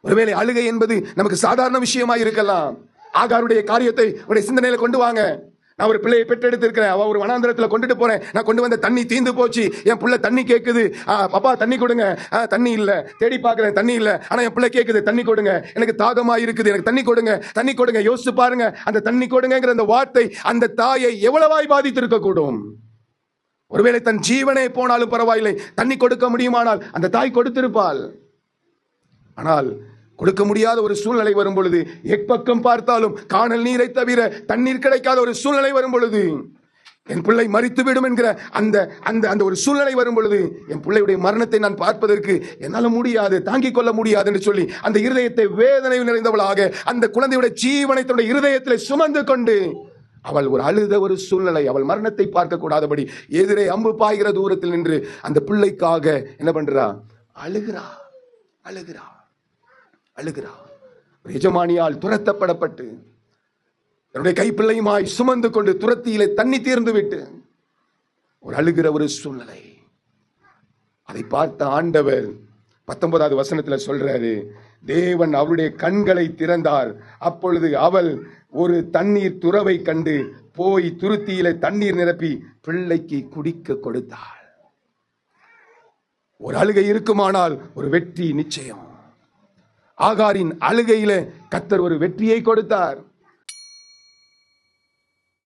ஒருவேளை அழுகை என்பது நமக்கு சாதாரண விஷயமா இருக்கலாம். ஆகாருடைய காரியத்தை உடைய சிந்தனையில கொண்டு வாங்க. நான் ஒரு பிள்ளையை பெற்றெடுத்திருக்கிறேன், அவ ஒரு வனாந்திரத்துல கொண்டுட்டு போறேன், நான் கொண்டு வந்த தண்ணி தீந்து போச்சு, என் பிள்ளை தண்ணி கேட்குது, பாப்பா தண்ணி கொடுங்க, தண்ணி இல்ல, தேடி பார்க்கிறேன் தண்ணி இல்ல, ஆனா என் பிள்ளை கேட்குது தண்ணி கொடுங்க, எனக்கு தாகமா இருக்குது, எனக்கு தண்ணி கொடுங்க, தண்ணி கொடுங்க. யோசிச்சு பாருங்க, அந்த தண்ணி கொடுங்கிற அந்த வார்த்தை அந்த தாயை எவ்வளவாய் பாதித்திருக்க கூடும். ஒருவேளை தன் ஜீவனே போனாலும் பரவாயில்லை, தண்ணி கொடுக்க முடியுமானால் அந்த தாய் கொடுத்திருப்பாள். ஆனால் கொடுக்க முடியாத ஒரு சூழ்நிலை வரும் பொழுது, எப்பக்கம் பார்த்தாலும் காணல் நீரை தவிர தண்ணீர் கிடைக்காத ஒரு சூழ்நிலை வரும் பொழுது, என் பிள்ளை மரித்து விடும் என்கிற அந்த அந்த அந்த ஒரு சூழ்நிலை வரும் பொழுது, என் பிள்ளையுடைய மரணத்தை நான் பார்ப்பதற்கு என்னால முடியாது, தாங்கிக் கொள்ள முடியாது என்று சொல்லி அந்த இருதயத்தை வேதனை நிறைந்தவளாக அந்த குழந்தையுடைய ஜீவனை தன்னுடைய இருதயத்தில் சுமந்து கொண்டு அவள் ஒரு அழுத ஒரு சூழ்நிலை, அவள் மரணத்தை பார்க்க கூடாதபடி எதிரே அம்பு பாய்கிற தூரத்தில் நின்று அந்த பிள்ளைக்காக என்ன பண்றா? அழுகிறா, அழுகிறா, அழுகிறா. எஜமானியால் துரத்தப்படப்பட்டு என்னுடைய கைப்பிள்ளையுமாய் சுமந்து கொண்டு துரத்தியிலே தண்ணி தீர்ந்து விட்டு ஒரு அழுகிற ஒரு சூழ்நிலை. அதை பார்த்த ஆண்டவர் 19வது வசனத்துல சொல்றாரு, தேவன் அவருடைய கண்களை திறந்தார், அப்பொழுது அவள் ஒரு தண்ணீர் துறவை கண்டு போய் துருத்தியிலே தண்ணீர் நிரப்பி பிள்ளைக்கு குடிக்க கொடுத்தாள். ஒரு அழுகை இருக்குமானால் ஒரு வெற்றி நிச்சயம். ஆகாரின் அழுகையில கர்த்தர் ஒரு வெற்றியை கொடுத்தார்.